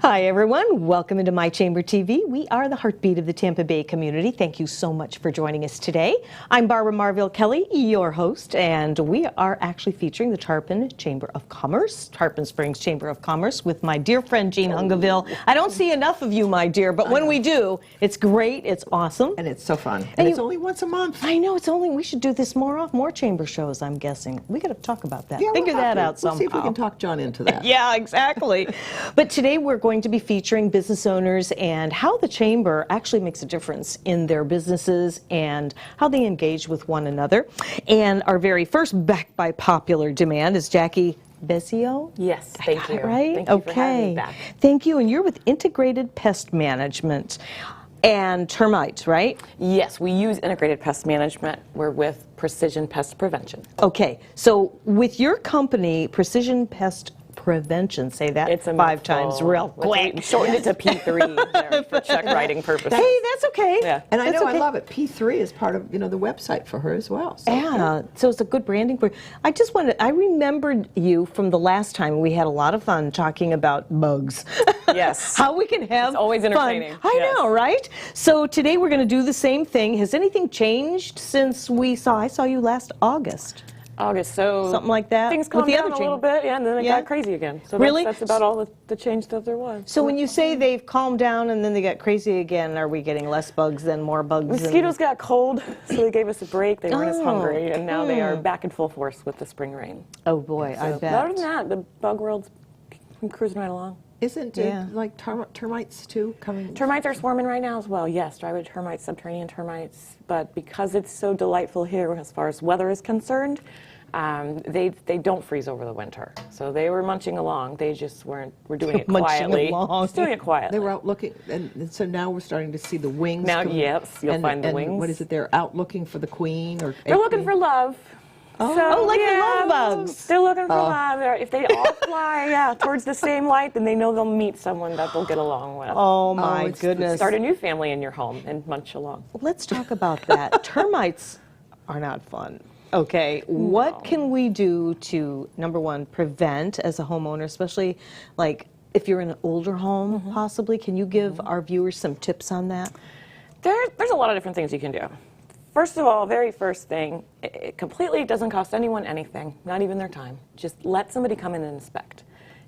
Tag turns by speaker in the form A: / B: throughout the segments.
A: Hi, everyone. Welcome into My Chamber TV. We are the heartbeat of the Tampa Bay community. Thank you so much for joining us today. I'm Barbara Marville Kelly, your host, and we are actually featuring the Tarpon Chamber of Commerce, Tarpon Springs Chamber of Commerce, with my dear friend Jean Hungiville. I don't see enough of you, my dear, but when we do, it's great, it's awesome.
B: And it's so fun. And it's only once a month.
A: I know, we should do this more chamber shows, I'm guessing. We got to talk about that.
B: Yeah,
A: Figure that out somehow.
B: We'll see if we can talk John into that.
A: Yeah, exactly. But today we're going to be featuring business owners and how the chamber actually makes a difference in their businesses and how they engage with one another. And our very first, backed by popular demand, is Jacky Besio.
C: Yes, thank you.
A: Right?
C: Thank you for having me back.
A: Thank you. And you're with Integrated Pest Management and termites, right?
C: Yes, we use integrated pest management. We're with Precision Pest Prevention.
A: Okay, so with your company, Precision Pest Prevention, say that
C: It's a
A: 5 times real quick.
C: We shortened it to P3 there for check writing purposes.
A: Hey, that's okay.
C: Yeah.
B: And I know,
A: okay.
B: I love it. P3 is part of, the website for her as well. So.
A: Yeah, so it's a good branding for. I remembered you from the last time. We had a lot of fun talking about bugs.
C: Yes.
A: How we can have
C: It's always entertaining.
A: fun. I know, right? So today we're going to do the same thing. Has anything changed since I saw you last August?
C: August, so
A: Something like that?
C: things
A: With
C: calmed
A: the
C: down
A: other
C: a little
A: chamber?
C: bit, yeah, and then it
A: Yeah?
C: got crazy again. So
A: Really?
C: that's about all the change that there was.
A: So when you say they've calmed down and then they got crazy again, are we getting less bugs than more bugs?
C: Mosquitoes got cold, so they gave us a break. They weren't as
A: Oh.
C: hungry, and now they are back in full force with the spring rain.
A: Oh boy, I
C: So,
A: bet.
C: other than that, the bug world's cruising right along.
B: Isn't
A: Yeah.
B: it like termites too coming?
C: Termites are swarming right now as well, yes, drywood termites, subterranean termites, but because it's so delightful here as far as weather is concerned, they don't freeze over the winter. So they were munching along, they just were doing it
A: Munching
C: quietly.
A: along.
C: Just doing it quietly.
B: They were out looking, and so now we're starting to see the wings.
C: Now,
B: coming,
C: yes, you'll find the
B: and
C: wings.
B: what is it? They're out looking for the queen, or
C: They're looking for love.
A: Oh, like the love bugs.
C: They're looking for love. If they all fly towards the same light, then they know they'll meet someone that they'll get along with.
A: Oh my
B: it's-
A: goodness.
C: Start a new family in your home and munch along.
A: Let's talk about that. Termites are not fun. Okay, what can we do to, number one, prevent as a homeowner, especially like if you're in an older home, possibly? Can you give our viewers some tips on that?
C: There's a lot of different things you can do. First of all, very first thing, it completely doesn't cost anyone anything, not even their time. Just let somebody come in and inspect.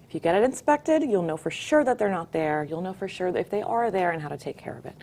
C: If you get it inspected, you'll know for sure that they're not there. You'll know for sure that if they are there and how to take care of it.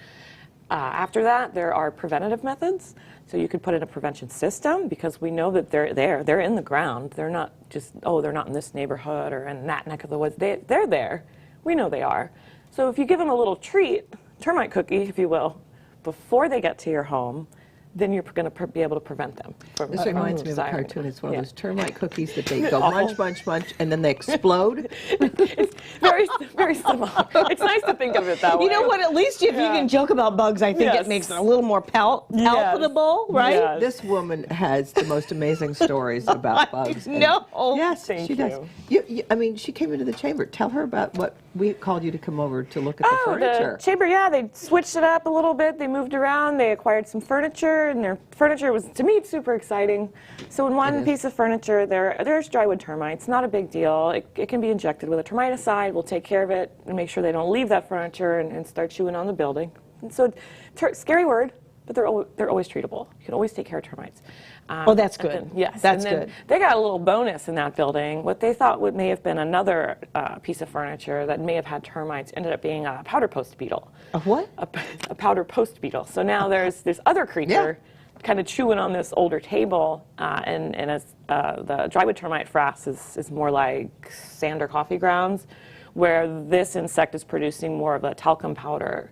C: After that, there are preventative methods. So you could put in a prevention system because we know that they're there. They're in the ground. They're not just, they're not in this neighborhood or in that neck of the woods. They're there. We know they are. So if you give them a little treat, termite cookie, if you will, before they get to your home, then you're going to be able to prevent them from
B: This reminds me of a
C: desiring.
B: cartoon. It's one of
C: Yeah.
B: those termite cookies that they go munch, munch, munch, and then they explode.
C: It's very, very similar. It's nice to think of it that way.
A: You know what, at least if you can joke about bugs, I think
C: Yes.
A: it makes it a little more palatable, right?
C: Yes.
B: This woman has the most amazing stories about bugs. and-
A: No.
B: Yes,
C: Thank
B: she does. I mean, she came into the chamber. Tell her about what we called you to come over to look at the furniture.
C: The chamber, they switched it up a little bit. They moved around. They acquired some furniture, and their furniture was, to me, super exciting. So in one piece of furniture, there's drywood termites. Not a big deal. It can be injected with a termiticide. We'll take care of it and make sure they don't leave that furniture and start chewing on the building. And so, scary word, but they're always treatable. You can always take care of termites.
A: Oh, that's good.
C: And then, yes,
A: That's
C: and then
A: good.
C: They got a little bonus in that building. What they thought may have been another piece of furniture that may have had termites ended up being a powder post beetle.
A: A what?
C: A powder post beetle. So now there's this other creature kind of chewing on this older table, and as the drywood termite frass is more like sand or coffee grounds, where this insect is producing more of a talcum powder.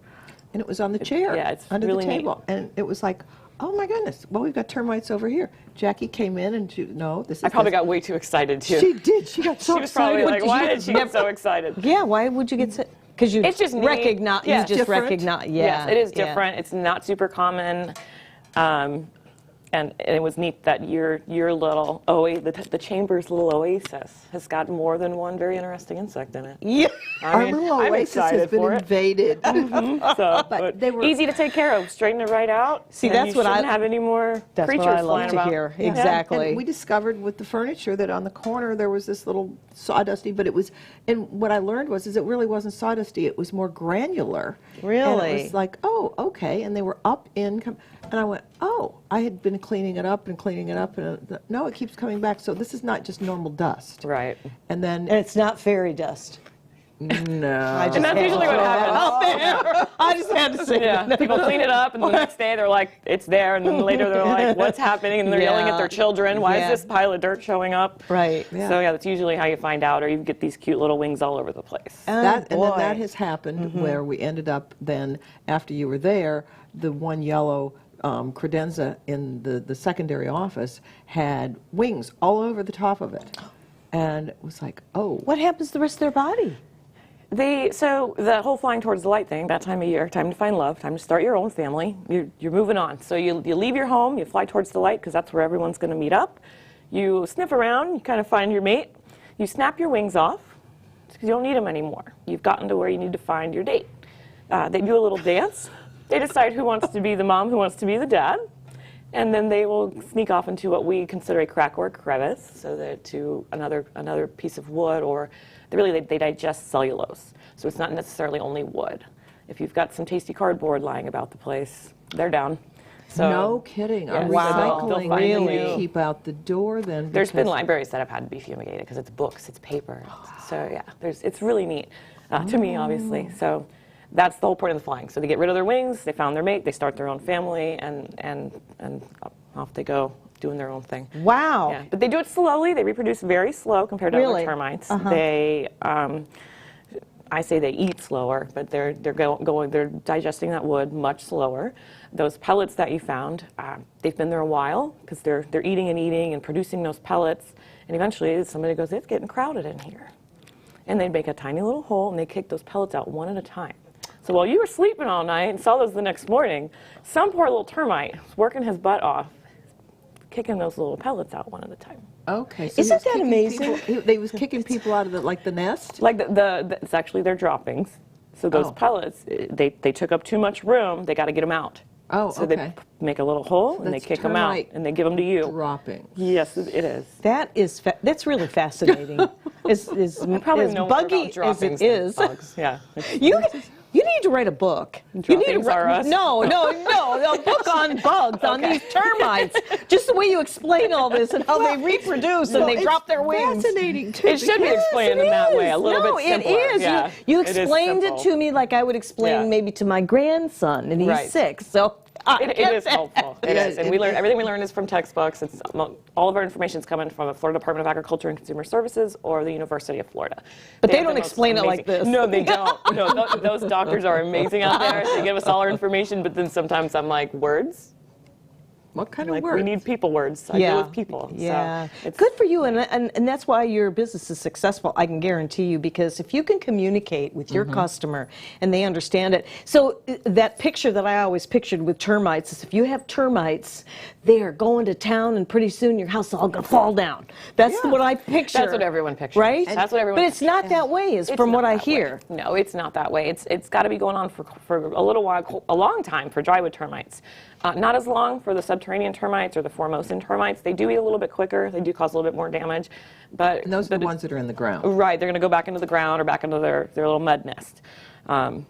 B: And it was on the chair
C: it's
B: under
C: really
B: the
C: neat.
B: table. And it was like, oh my goodness, well, we've got termites over here. Jacky came in and this is
C: I probably
B: this.
C: got way too excited too.
B: She did. She got so
C: She was
B: excited.
C: probably like, why did she get so excited?
A: Yeah, why would you get sick? Because you
C: It's just neat.
A: recognize,
C: Yeah.
A: you just
B: Different.
A: recognize,
C: Yes, it is different. It's not super common. and it was neat that your little the chamber's little oasis has got more than one very interesting insect in it.
A: Yeah.
B: Our little
C: I'm
B: oasis
C: excited
B: has been
C: for it.
B: invaded.
C: So,
B: But they were-
C: easy to take care of. Straighten it right out.
A: See,
C: and
A: that's
C: you
A: what I-
C: shouldn't have any more
A: That's
C: creatures
A: what I love
C: flying
A: to
C: about.
A: hear.
C: Yeah.
A: Exactly.
B: And we discovered with the furniture that on the corner there was this little sawdusty, but it was, and what I learned was is it really wasn't sawdusty, it was more granular. And
A: Really?
B: it was like, oh, okay, and they were up in, and I went, oh, I had been cleaning it up, and no, it keeps coming back, so this is not just normal dust.
C: Right.
B: And then,
A: And it's not fairy dust.
B: no.
A: I just
C: And that's
A: had
C: usually
A: to
C: what
A: throw that
C: happens.
A: out there. I just had to say
C: Yeah,
A: that.
C: people clean it up, and the next day they're like, it's there, and then later they're like, what's happening? And they're yelling at
A: Yeah.
C: their children, why
A: Yeah.
C: is this pile of dirt showing up?
A: Right.
B: Yeah.
C: So yeah, that's usually how you find out, or you get these cute little wings all over the place.
A: Oh,
B: And then
A: boy.
B: that has happened where we ended up then, after you were there, the one yellow credenza in the secondary office had wings all over the top of it. And it was like, oh.
A: What happens to the rest of their body?
C: So the whole flying towards the light thing, that time of year, time to find love, time to start your own family, you're moving on. So you leave your home, you fly towards the light because that's where everyone's going to meet up. You sniff around, you kind of find your mate. You snap your wings off because you don't need them anymore. You've gotten to where you need to find your date. They do a little dance. They decide who wants to be the mom, who wants to be the dad. And then they will sneak off into what we consider a crack or a crevice, so that to another piece of wood, or they digest cellulose. So it's not necessarily only wood. If you've got some tasty cardboard lying about the place, they're down. So,
B: No kidding.
C: yeah,
B: Are
A: Wow.
C: they'll
B: recycling
C: find
B: really
C: you.
B: keep out the door then?
C: There's been
B: because-
C: libraries that have had to be fumigated because it's books, it's paper. So yeah, it's really neat to me, obviously. So that's the whole point of the flying. So they get rid of their wings, they found their mate, they start their own family, and off they go doing their own thing.
A: Wow.
C: Yeah, but they do it slowly. They reproduce very slow compared to
A: Really?
C: other termites. They, I say they eat slower, but they're digesting that wood much slower. Those pellets that you found, they've been there a while because they're eating and producing those pellets, and eventually somebody goes, it's getting crowded in here, and they make a tiny little hole and they kick those pellets out one at a time. So while you were sleeping all night and saw those the next morning, some poor little termite was working his butt off, kicking those little pellets out one at a time.
B: Okay. So
A: Isn't
B: he was
A: that
B: kicking
A: amazing?
B: They was kicking people out of the nest?
C: Like it's actually their droppings. So those
B: Oh.
C: pellets, they took up too much room. They got to get them out.
B: Oh,
C: so
B: okay.
C: they make a little hole and they
B: that's
C: kick them out
B: termite
C: and they give them to you.
B: Dropping.
C: Yes, it is.
A: That is that's really fascinating. as
C: Probably
A: as
C: know more
A: buggy
C: about
A: as
C: droppings
A: it
C: than
A: is.
C: bugs. Yeah.
A: You need to write a book. You need to
C: Droppings are us.
A: No, a book on bugs, on these termites. Just the way you explain all this and how they reproduce and they drop their wings.
B: Fascinating too.
C: It should be explained in that way, a little
A: No,
C: bit simpler.
A: it is.
C: Yeah,
A: You
C: it is
A: explained it
C: simple.
A: to me like I would explain
C: Yeah.
A: maybe to my grandson, and he's
C: Right.
A: 6. So I
C: It
A: get
C: is
A: that.
C: helpful. It is, and we learn everything we learn is from textbooks. It's all of our information is coming from the Florida Department of Agriculture and Consumer Services or the University of Florida.
A: But they
C: have
A: don't
C: the most
A: explain it like
C: amazing-
A: this.
C: No, they don't. No, those doctors are amazing out there. They give us all our information, but then sometimes I'm like, words?
B: What kind
C: Like
B: of words?
C: we need people words. I deal with people.
A: Yeah.
C: So it's
A: Good for you. And that's why your business is successful, I can guarantee you, because if you can communicate with your customer and they understand it. So that picture that I always pictured with termites is if you have termites, they are going to town and pretty soon your house is all going to fall down. That's
B: Yeah.
A: what I picture.
C: That's what everyone pictures.
A: Right?
C: That's what everyone
A: But it's not that way, is
C: It's
A: from what
C: not
A: I
C: that way.
A: hear.
C: No, it's not that way. It's got to be going on for a little while, a long time for drywood termites. Not as long for the subterranean termites or the Formosan termites. They do eat a little bit quicker. They do cause a little bit more damage. But
B: And those are the
C: but
B: ones that are in the ground.
C: Right, they're going to go back into the ground or back into their little mud nest.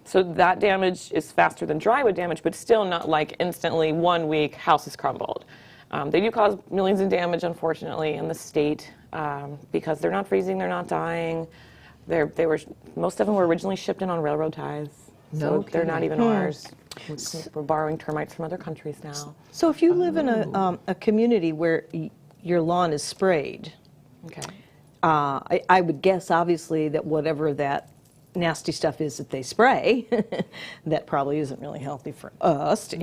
C: So that damage is faster than drywood damage, but still not like instantly 1 week house is crumbled. They do cause millions in damage, unfortunately, in the state because they're not freezing, they're not dying. Most of them were originally shipped in on railroad ties.
B: No
C: So they're not
B: kidding.
C: even ours. We're borrowing termites from other countries now.
A: So if you live in a community where your lawn is sprayed,
C: Okay.
A: I would guess, obviously, that whatever that nasty stuff is that they spray, that probably isn't really healthy for us to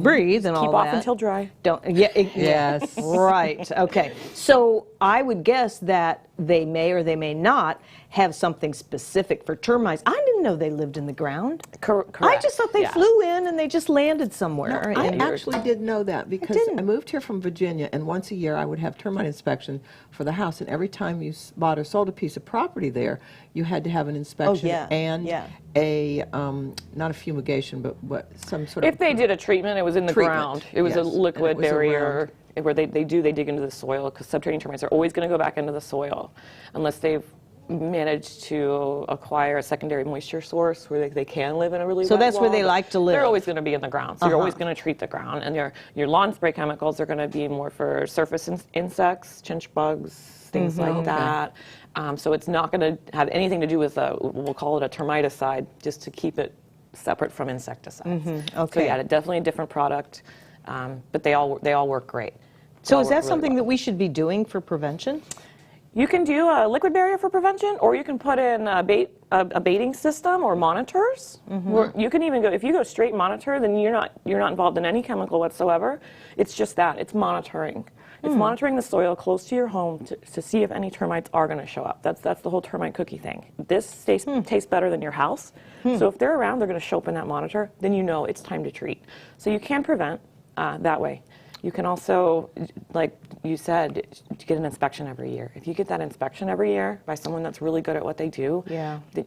A: breathe and all
C: Keep
A: that.
C: off until dry.
A: Don't.
B: Yes.
A: Right. Okay. So I would guess that they may or they may not have something specific for termites. I didn't didn't know they lived in the ground.
C: Correct.
A: I just thought they
C: Yeah.
A: flew in and they just landed somewhere.
B: I
A: And-
B: actually did know that because
A: didn't.
B: I moved here from Virginia, and once a year I would have termite inspection for the house. And every time you bought or sold a piece of property there, you had to have an inspection
A: yeah,
B: and
A: yeah.
B: a not a fumigation, but some sort of.
C: If they did a treatment, it was in the
B: Treatment,
C: ground. It was a
B: yes, and
C: liquid
B: it was
C: barrier where they dig into the soil, because subterranean termites are always going to go back into the soil unless they've managed to acquire a secondary moisture source where they can live in a really
A: So
C: wet
A: that's where
C: wall,
A: they
C: but
A: like to live.
C: They're always going to be in the ground, so you're always going to treat the ground. And your lawn spray chemicals are going to be more for surface insects, chinch bugs, things like that. So it's not going to have anything to do with we'll call it a termiticide, just to keep it separate from insecticides.
A: Okay.
C: So yeah, definitely a different product, but they all work great. They
A: So
C: all
A: is
C: work
A: that
C: really
A: something
C: well.
A: that we should be doing for prevention?
C: You can do a liquid barrier for prevention, or you can put in a baiting system or monitors. Or you can even go, if you go straight monitor, then you're not involved in any chemical whatsoever. It's just that, it's monitoring. It's monitoring the soil close to your home to see if any termites are going to show up. That's the whole termite cookie thing. This tastes better than your house. So if they're around, they're going to show up in that monitor, then you know it's time to treat. So you can prevent that way. You can also, like you said, get an inspection every year. If you get that inspection every year by someone that's really good at what they do,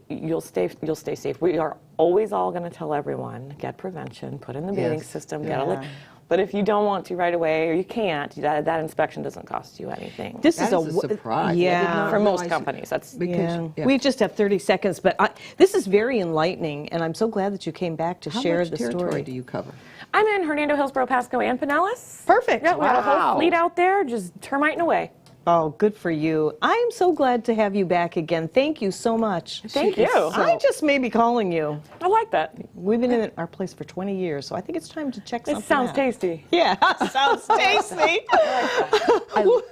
C: you'll stay safe. We are always all going to tell everyone, get prevention, put in the baiting
B: Yes.
C: system,
A: Yeah.
C: But if you don't want to right away, or you can't, that inspection doesn't cost you anything.
A: This
B: That is a surprise. I did
A: Yeah.
B: not
C: For most
B: realize-
C: companies, that's
B: Because, yeah.
A: We just have 30 seconds, but this is very enlightening, and I'm so glad that you came back to
B: How
A: share
B: much
A: the
B: territory
A: story.
B: do you cover?
C: I'm in Hernando, Hillsborough, Pasco, and Pinellas.
A: Perfect.
C: Yeah, we have a
A: Wow.
C: whole fleet out there just termiting away.
A: Oh, good for you. I'm so glad to have you back again. Thank you so much.
C: Thank you.
A: I just may be calling you.
C: I like that.
A: We've been in our place for 20 years, so I think it's time to check something
C: It sounds
A: out.
C: tasty.
A: Yeah, sounds tasty.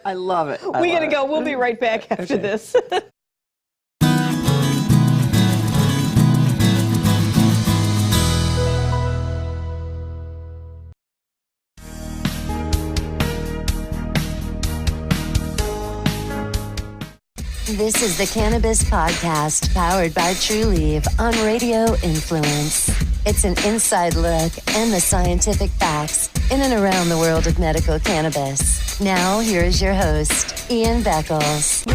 B: I love it.
A: We gotta go. We'll be right back after this.
D: This is the Cannabis Podcast, powered by TrueLeaf on Radio Influence. It's an inside look and the scientific facts in and around the world of medical cannabis. Now, here is your host, Ian Beckles.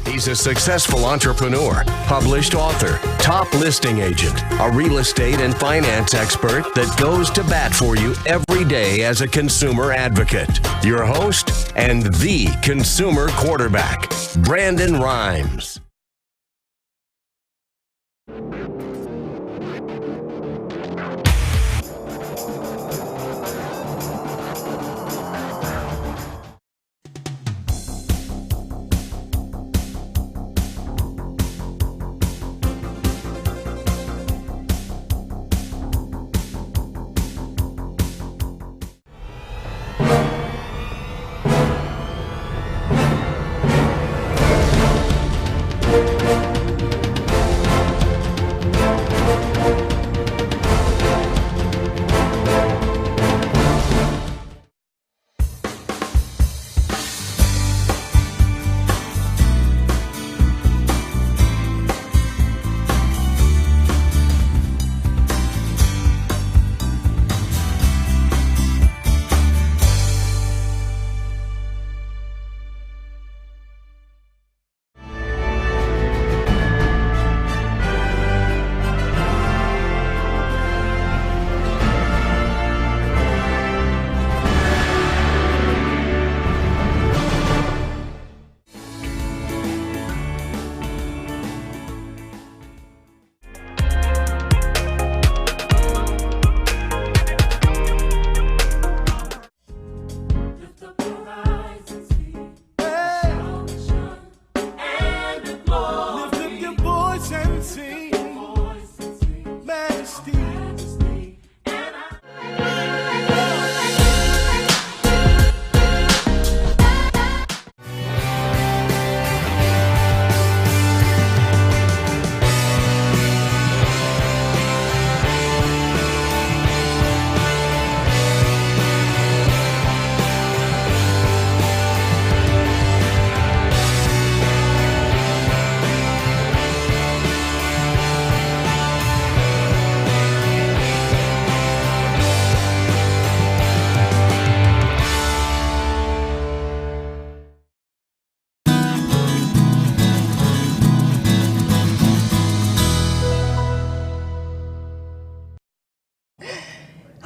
E: He's a successful entrepreneur, published author, top listing agent, a real estate and finance expert that goes to bat for you every day as a consumer advocate. Your host and the consumer quarterback, Brandon Rhymes.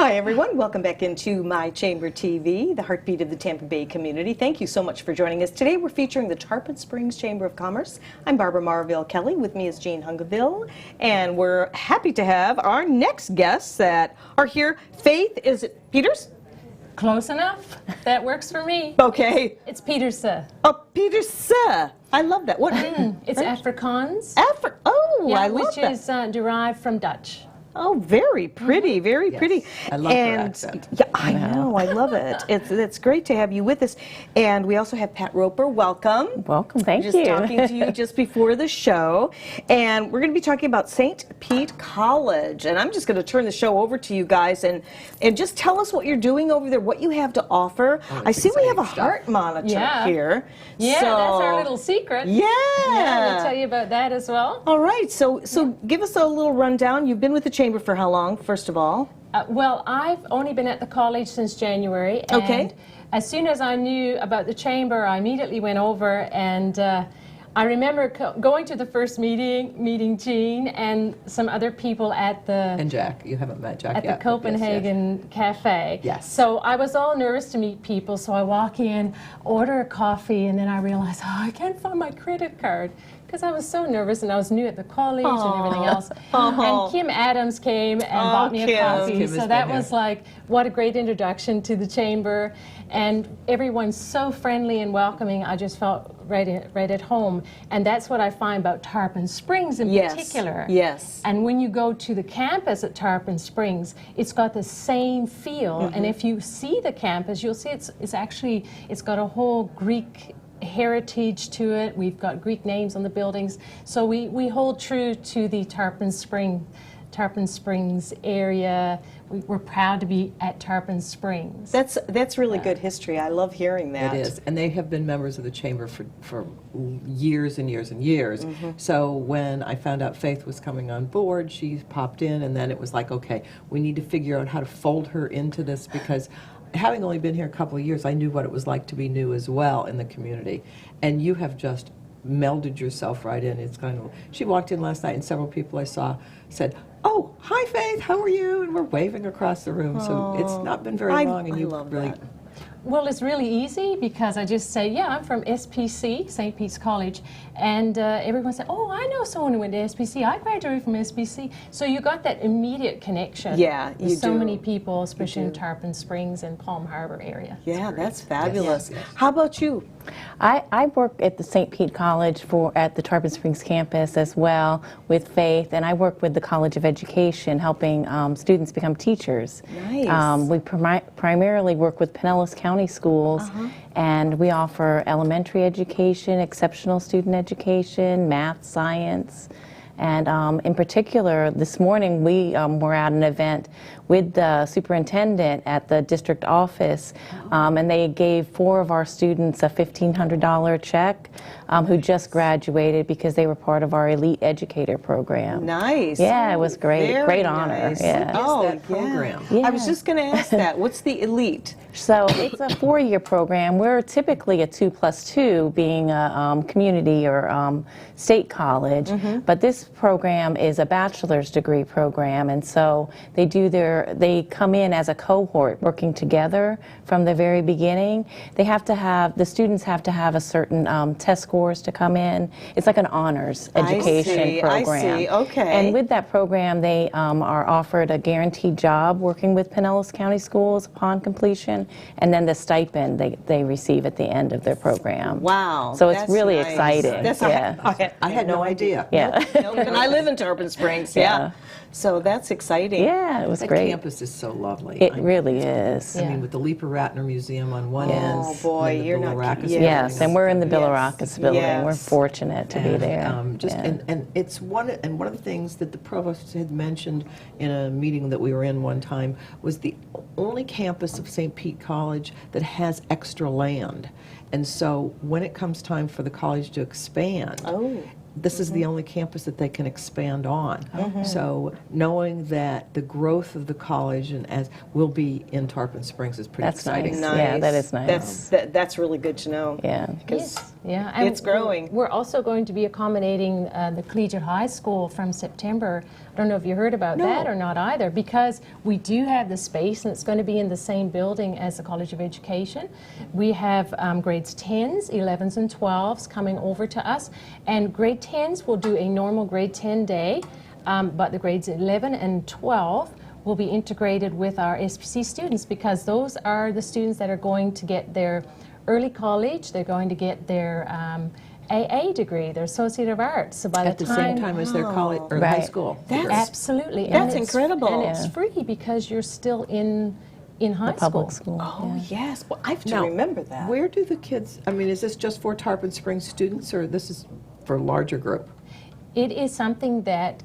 A: Hi, everyone. Welcome back into My Chamber TV, the heartbeat of the Tampa Bay community. Thank you so much for joining us. Today, we're featuring the Tarpon Springs Chamber of Commerce. I'm Barbara Marville Kelly. With me is Jean Hungiville. And we're happy to have our next guests that are here. Faith, is it Pieterse?
F: Close enough. That works for me.
A: Okay.
F: It's Pieterse.
A: Oh, Pieterse. I love that. What?
F: It's Afrikaans.
A: Oh,
F: Yeah,
A: I love
F: which
A: that.
F: is derived from Dutch.
A: Oh, very pretty, very
B: Yes.
A: pretty.
B: I love her
A: and,
B: accent.
A: Yeah, I know, I love it. It's great to have you with us. And we also have Pat Roper. Welcome.
G: Welcome, thank
A: Just
G: you.
A: talking to you just before the show. And we're going to be talking about St. Pete College. And I'm just going to turn the show over to you guys and just tell us what you're doing over there, what you have to offer. I see we have a
B: exciting
A: heart monitor
F: Yeah.
A: here.
F: Yeah,
A: So-
F: that's our little secret.
A: Yeah.
F: Yeah, we'll tell you about that as well.
A: All right, so give us a little rundown. You've been with the Chamber for how long, first of all?
F: Well, I've only been at the college since January.
A: Okay.
F: And as soon as I knew about the chamber, I immediately went over and I remember going to the first meeting Jean and some other people at the
B: And Jack, you haven't met Jack
F: at
B: yet.
F: the
B: but yes,
F: Copenhagen Cafe.
B: Yes.
F: So I was all nervous to meet people, so I walk in, order a coffee, and then I realize, I can't find my credit card. Because I was so nervous and I was new at the college and everything else. And Kim Adams came and bought me a
A: Kim.
F: coffee.
B: Kim has
F: So
B: been
F: that
B: here.
F: was like, what a great introduction to the chamber. And everyone's so friendly and welcoming. I just felt right at home. And that's what I find about Tarpon Springs in
A: Yes,
F: particular.
A: yes.
F: And when you go to the campus at Tarpon Springs, it's got the same feel. And if you see the campus, you'll see it's got a whole Greek heritage to it. We've got Greek names on the buildings. So we hold true to the Tarpon Springs area. We're proud to be at Tarpon Springs.
A: That's really good history. I love hearing that.
B: It is, and they have been members of the chamber for years and years and years. So when I found out Faith was coming on board, she popped in, and then it was like, okay, we need to figure out how to fold her into this, because having only been here a couple of years, I knew what it was like to be new as well in the community. And you have just melded yourself right in. It's kind of, she walked in last night and several people I saw said, "Oh, hi Faith, how are you?" And we're waving across the room. So it's not been very long, and
A: I
B: you
A: love
B: really
A: that.
F: Well, it's really easy because I just say, yeah, I'm from SPC, St. Pete's College, and everyone said, oh, I know someone who went to SPC. I graduated from SPC. So you got that immediate connection.
A: Yeah,
F: with
A: you
F: so
A: do.
F: many people, especially in Tarpon Springs and Palm Harbor area.
A: Yeah, that's fabulous.
B: Yes, yes.
A: How about you?
G: I work at the St. Pete College at the Tarpon Springs campus as well with Faith, and I work with the College of Education helping students become teachers.
A: Nice.
G: We primarily work with Pinellas County schools, and we offer elementary education, exceptional student education, math, science. And in particular, this morning we were at an event with the superintendent at the district office, and they gave 4 of our students a $1,500 check who just graduated because they were part of our elite educator program.
A: Nice.
G: Yeah, it was great.
A: Very
G: Great honor.
A: nice.
G: Yeah.
A: Oh,
B: that program.
A: I was just going to ask that. What's the elite?
G: So it's a 4-year program. We're typically a 2+2, being a community or state college, but this program is a bachelor's degree program, and so they come in as a cohort working together from the very beginning. The students have to have a certain test scores to come in. It's like an honors education program.
A: I see, okay.
G: And with that program, they are offered a guaranteed job working with Pinellas County Schools upon completion, and then the stipend they receive at the end of their program.
A: Wow.
G: So it's
A: that's
G: really
A: nice.
G: exciting.
A: That's
G: Yeah.
B: I had no idea.
G: Yeah.
A: Nope, and I live in Tarpon Springs.
G: Yeah.
A: So that's exciting.
G: Yeah, it was
B: That
G: great.
B: campus is so lovely.
G: It really is.
B: I mean, with the Leeper Ratner Museum on one
A: Oh,
B: end.
A: boy,
B: and the
A: you're not
B: Billaracas
A: kidding.
G: Yes, and we're in the
A: Yes.
G: Billaracas building. We're
A: Yes.
G: fortunate to be there. Yeah.
B: And it's one of the things that the provost had mentioned in a meeting that we were in one time was the only campus of St. Pete College that has extra land. And so when it comes time for the college to expand, this is the only campus that they can expand on. So knowing that the growth of the college and as will be in Tarpon Springs is pretty
G: That's
B: exciting.
G: nice. Yeah, that is nice.
A: That's really good to know.
G: Yeah.
A: Because
F: Yeah, and
A: it's growing.
F: We're also going to be accommodating the collegiate high school from September. I don't know if you heard about that or not either, because we do have the space and it's going to be in the same building as the College of Education. We have grades 10s, 11s, and 12s coming over to us, and grade 10s will do a normal grade 10 day, but the grades 11 and 12 will be integrated with our SPC students, because those are the students that are going to get their early college, they're going to get their AA degree, their Associate of Arts. So by
B: At the same time as their college or high
G: Right.
B: school.
F: Absolutely.
A: That's
F: And it's-
A: incredible.
F: And it's free because you're still in high
G: Public
F: school.
G: school.
A: Oh, yes. Well, I have to
B: Now,
A: remember that.
B: Where do the kids, I mean, is this just for Tarpon Springs students, or this is for a larger group?
F: It is something that,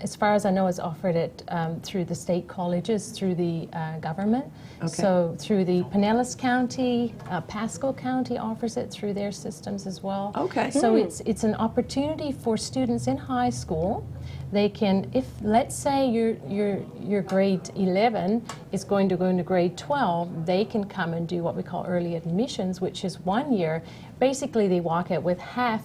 F: as far as I know, is offered through the state colleges, through the government. So through the Pinellas County, Pasco County offers it through their systems as well.
B: Okay.
F: So it's an opportunity for students in high school. They can, if let's say your grade 11 is going to go into grade 12, they can come and do what we call early admissions, which is 1 year. Basically, they walk out with half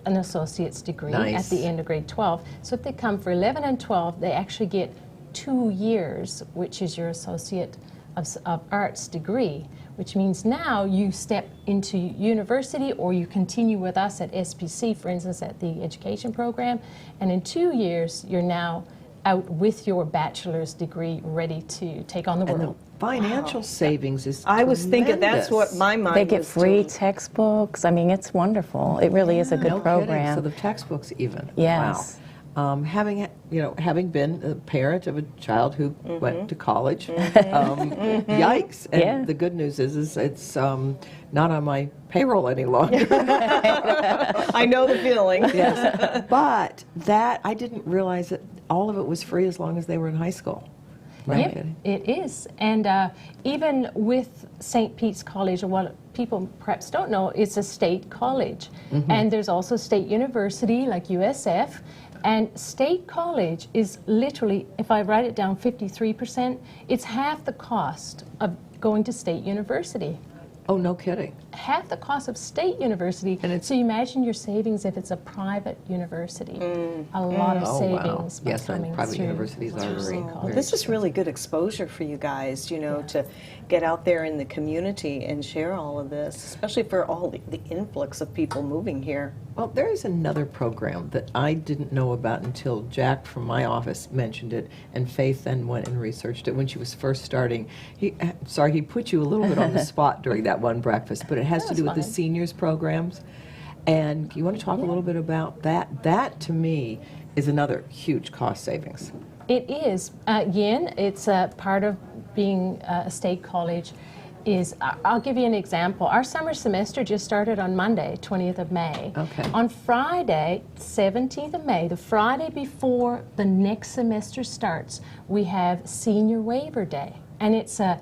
F: an associate's degree
B: Nice.
F: at the end of grade 12. So if they come for 11 and 12, they actually get 2 years, which is your Associate of Arts degree, which means now you step into university or you continue with us at SPC, for instance, at the education program, and in 2 years you're now out with your bachelor's degree ready to take on the
B: And the
F: world.
B: financial savings is
A: I was thinking that's what
B: tremendous.
A: my mind
G: They get
A: was
G: free
A: doing.
G: textbooks. I mean, it's wonderful. It really is a good
B: No
G: program.
B: kidding. So the textbooks even.
G: Yes.
B: Wow. Having been a parent of a child who went to college, yikes! And
G: Yeah.
B: the good news is it's not on my payroll any longer.
A: I know the feeling.
B: Yes. But that I didn't realize that all of it was free as long as they were in high school. Right?
F: Yep, it is. And even with St. Pete's College, or what people perhaps don't know, it's a state college. And there's also state university like USF. And state college is literally, if I write it down, 53%, it's half the cost of going to state university.
B: Oh, no kidding.
F: Half the cost of state university.
B: And it's-
F: so you imagine your savings if it's a private university. A lot of
B: Oh, wow.
F: savings by
B: Yes, and
F: coming
B: private
F: through
B: universities are
F: through
B: very-
F: state college.
A: This is really good exposure for you guys, to get out there in the community and share all of this, especially for all the influx of people moving here.
B: Well, there is another program that I didn't know about until Jack from my office mentioned it, and Faith then went and researched it when she was first starting. He put you a little bit on the spot during that one breakfast, but it has to do with the
F: fine.
B: seniors programs. And you want to talk a little bit about that? That, to me, is another huge cost savings.
F: It is. Again, it's a part of being a state college. I'll give you an example. Our summer semester just started on Monday, 20th of May.
B: Okay.
F: On Friday, 17th of May, the Friday before the next semester starts, we have Senior Waiver Day. And it's a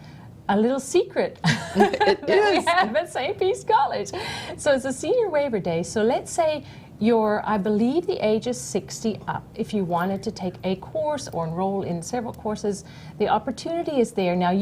F: little secret that we have at St. Pete's College. So it's a Senior Waiver Day. So let's say I believe the age is 60 up. If you wanted to take a course or enroll in several courses, the opportunity is there. Now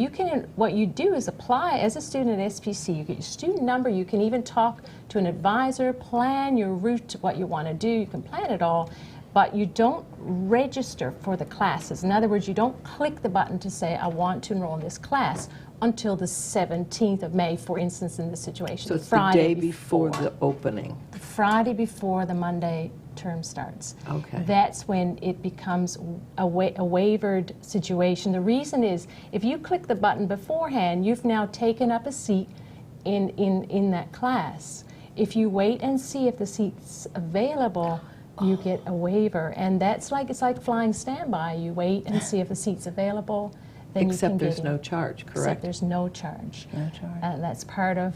F: what you do is apply as a student at SPC. You get your student number, you can even talk to an advisor, plan your route to what you want to do, you can plan it all, but you don't register for the classes. In other words, you don't click the button to say, I want to enroll in this class until the 17th of May, for instance, in this situation.
B: So it's
F: Friday
B: the day before the opening.
F: the Friday before the Monday term starts.
B: Okay.
F: That's when it becomes a waivered situation. The reason is, if you click the button beforehand, you've now taken up a seat in that class. If you wait and see if the seat's available, you get a waiver. And it's like flying standby. You wait and see if the seat's available. Then
B: Except
F: you can
B: there's
F: get
B: no
F: in.
B: charge,
F: Except
B: correct?
F: there's no charge.
G: No charge.
F: And that's part of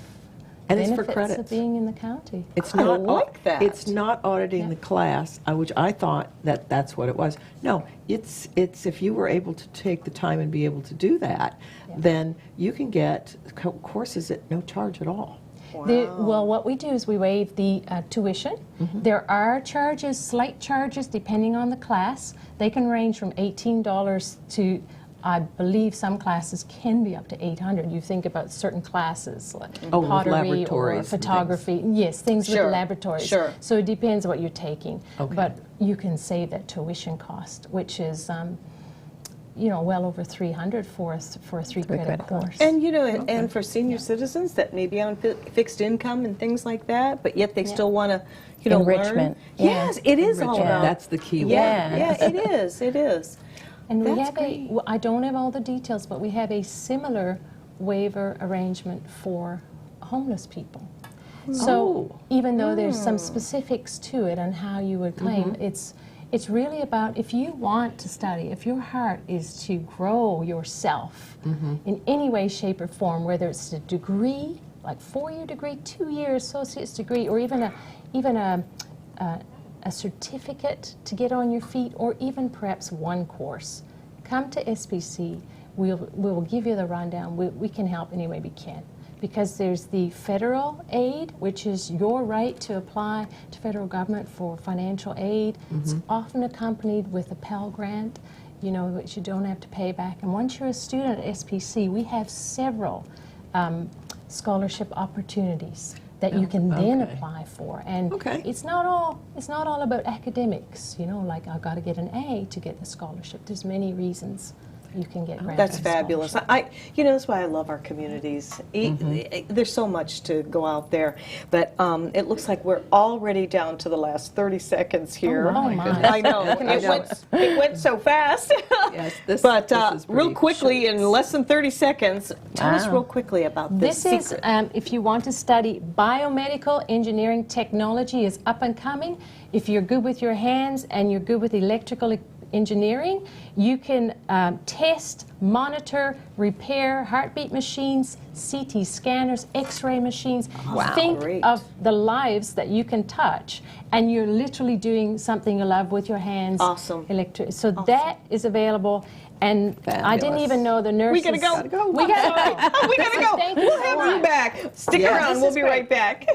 B: And it's for
F: benefits
B: credits.
F: of being in the county.
B: It's
A: I
B: not
A: like that.
B: It's not auditing
F: Yeah.
B: the class, which I thought that's what it was. No, it's if you were able to take the time and be able to do that, then you can get courses at no charge at all.
F: Well, what we do is we waive the tuition. There are charges, slight charges, depending on the class. They can range from $18 to, I believe some classes can be up to $800. You think about certain classes, like pottery or
B: laboratories and
F: photography. Yes, things with laboratories.
A: Sure.
F: So it depends what you're taking. But you can save that tuition cost, which is well over $300 for a 3-credit course.
A: And and for senior citizens that may be on fixed income and things like that, but yet they still want to,
G: Enrichment.
A: learn.
G: Yeah.
A: Yes, it is all about.
B: That's the key word.
A: Yeah, it is. It is.
F: And we
A: That's
F: have
A: great.
F: I don't have all the details, but we have a similar waiver arrangement for homeless people. So even though there's some specifics to it on how you would claim, it's really about if you want to study, if your heart is to grow yourself in any way, shape, or form, whether it's a degree, like 4-year degree, 2-year associate's degree, or even a certificate to get on your feet, or even perhaps one course, come to SPC. We'll give you the rundown. We can help any way we can. Because there's the federal aid, which is your right to apply to federal government for financial aid. It's often accompanied with a Pell Grant, which you don't have to pay back. And once you're a student at SPC, we have several scholarship opportunities that you can then apply for. And it's not all about academics, like I've got to get an A to get the scholarship. There's many reasons you can get granted.
A: That's fabulous. That's why I love our communities. There's so much to go out there, but it looks like we're already down to the last 30 seconds here.
F: Oh my.
A: I know. It went so fast.
B: Yes, this is
A: real
B: pretty
A: quickly,
B: short.
A: in less than 30 seconds, tell us real quickly about this.
F: This is, if you want to study biomedical engineering technology is up and coming. If you're good with your hands and you're good with electrical engineering, you can test, monitor, repair heartbeat machines, CT scanners, X-ray machines.
A: Wow.
F: Think
A: Great.
F: of the lives that you can touch, and you're literally doing something you love with your hands.
A: Awesome.
F: So that is available. And I didn't
B: Fabulous.
F: even know the nurses.
A: We gotta go.
F: We gotta go.
A: We gotta go.
F: Thank you
A: We'll
F: so
A: have you
F: much.
A: back. Stick
B: Yes.
A: around.
B: This
A: We'll
F: is
A: be
F: great.
A: right back.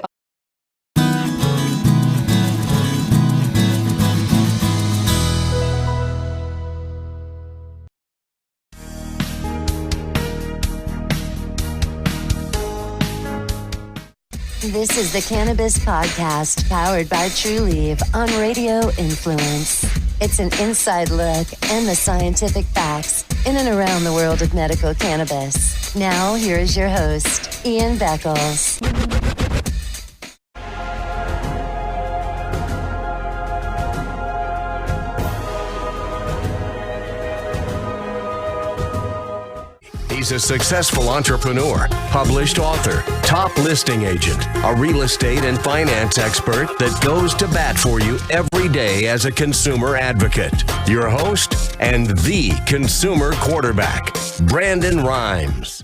D: This is the Cannabis Podcast, powered by TrueLeave on Radio Influence. It's an inside look and the scientific facts in and around the world of medical cannabis. Now, here is your host, Ian Beckles.
E: He's a successful entrepreneur, published author, top listing agent, a real estate and finance expert that goes to bat for you every day as a consumer advocate. Your host and the consumer quarterback, Brandon Rhymes.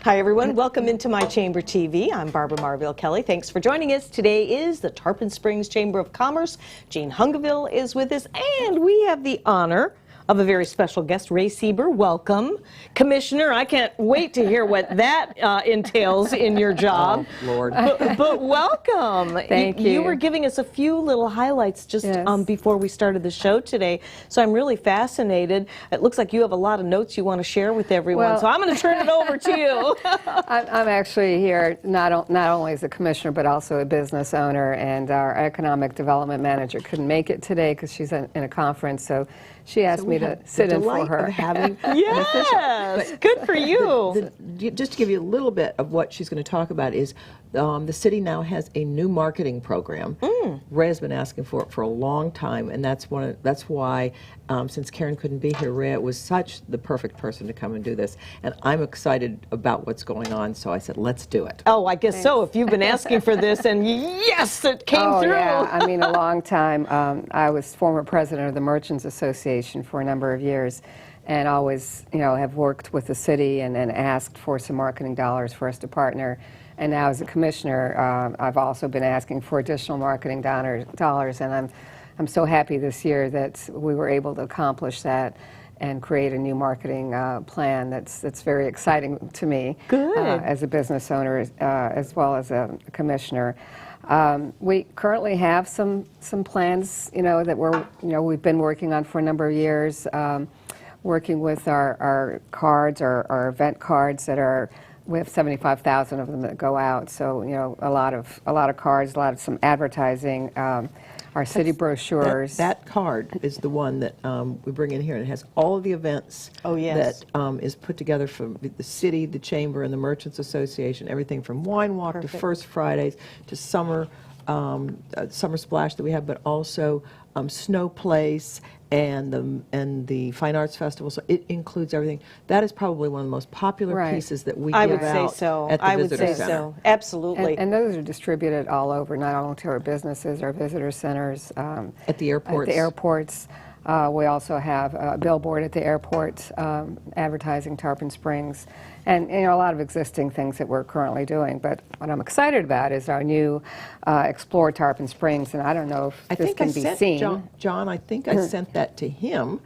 A: Hi, everyone. Welcome into My Chamber TV. I'm Barbara Marville Kelly. Thanks for joining us. Today is the Tarpon Springs Chamber of Commerce. Jean Hungiville is with us, and we have the honor of a very special guest, Ray Sieber. Welcome. Commissioner, I can't wait to hear what that entails in your job.
B: Oh, Lord.
A: But welcome.
H: Thank you.
A: You were giving us a few little highlights just before we started the show today, so I'm really fascinated. It looks like you have a lot of notes you want to share with everyone,
H: Well,
A: so I'm going to turn it over to you.
H: I'm actually here not only as a commissioner, but also a business owner, and our economic development manager couldn't make it today because she's in a conference, so she asked me to sit in for her.
B: Of having
A: Yes, good for you.
B: Just to give you a little bit of what she's going to talk about is the city now has a new marketing program. Ray has been asking for it for a long time, and that's why since Karen couldn't be here, Ray was such the perfect person to come and do this. And I'm excited about what's going on, so I said, let's do it.
A: Oh, I guess so. If you've been asking for this, and yes, it came through.
H: Yeah, I mean, a long time. I was former president of the Merchants Association for a number of years, and always, have worked with the city and asked for some marketing dollars for us to partner. And now as a commissioner, I've also been asking for additional marketing dollars, and I'm so happy this year that we were able to accomplish that and create a new marketing plan that's very exciting to me.
A: Good.
H: As a business owner as well as a commissioner. We currently have some plans, that we've been working on for a number of years, working with our cards, our event cards we have 75,000 of them that go out. So a lot of cards, some advertising, our city brochures.
B: That card is the one that we bring in here, and it has all of the events that is put together from the city, the chamber, and the Merchants Association. Everything from Wine Walk to First Fridays to Summer Splash that we have, but also Snow Place and the Fine Arts Festival. So it includes everything. That is probably one of the most popular pieces that we give out at the Visitor Center.
A: I would say so. Absolutely.
H: And those are distributed all over, not only to our businesses, our visitor centers.
B: At the airports.
H: At the airports. We also have a billboard at the airport advertising Tarpon Springs, and a lot of existing things that we're currently doing. But what I'm excited about is our new Explore Tarpon Springs, and I don't know if this can be seen.
B: John, I think I sent that to him.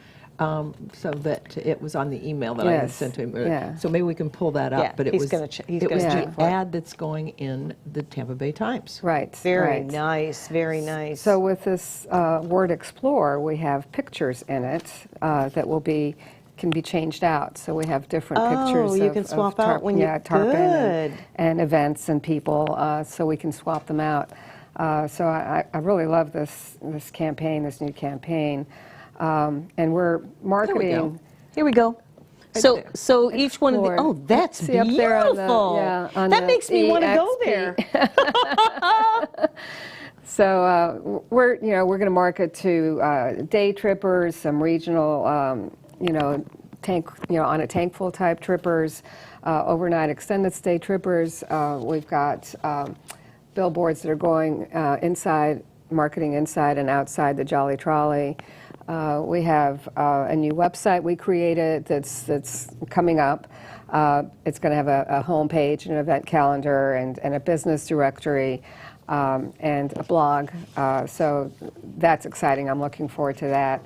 B: So that it was on the email that I had sent to him.
H: Yeah.
B: So maybe we can pull that up.
A: Yeah,
B: but it was the ad that's going in the Tampa Bay Times.
H: Right.
A: Very nice. Very nice.
H: So with this word explore, we have pictures in it that can be changed out. So we have different pictures.
A: You can swap out when you're
H: Tarpon and events and people, so we can swap them out. So I really love this campaign, this new campaign. And we're marketing.
A: Here we go. So each one of the that's
H: See
A: beautiful.
H: Up there on
A: that makes me want to go there.
H: So we're going to market to day trippers, some regional tank on a tankful type trippers, overnight extended stay trippers. We've got billboards that are going inside, marketing inside and outside the Jolly Trolley. We have a new website we created that's coming up. It's going to have a home page, an event calendar, and a business directory, and a blog. So that's exciting. I'm looking forward to that.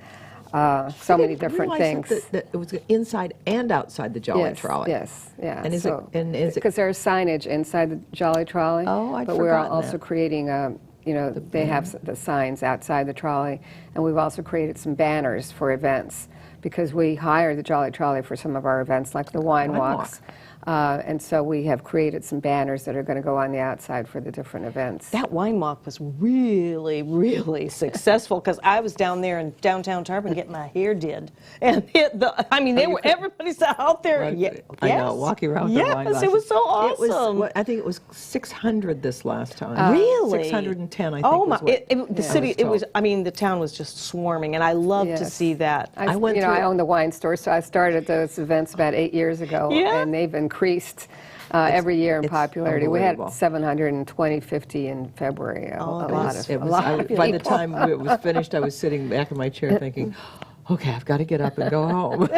H: So many different things.
B: That it was inside and outside the Jolly Trolley.
H: Yes, yeah.
B: And is it
H: because there's signage inside the Jolly Trolley?
B: Oh, I'd
H: But we're
B: forgotten
H: also
B: that.
H: creating they have the signs outside the trolley, and we've also created some banners for events because we hire the Jolly Trolley for some of our events like the wine walks. And so we have created some banners that are going to go on the outside for the different events.
A: That wine walk was really, really successful because I was down there in downtown Tarpon getting my hair did, and everybody's out there.
B: Right. I know, walking around with their wine glasses.
A: Yes, it was so awesome.
B: I think it was 600 this last time.
A: Really?
B: 610, I think.
A: Oh my!
B: The
A: the town was just swarming, and I love to see that.
H: I own the wine store, so I started those events about 8 years ago, and they've increased every year in popularity. We had 720, 50 in February. A lot of
B: By the time it was finished, I was sitting back in my chair thinking, okay, I've got to get up and go home.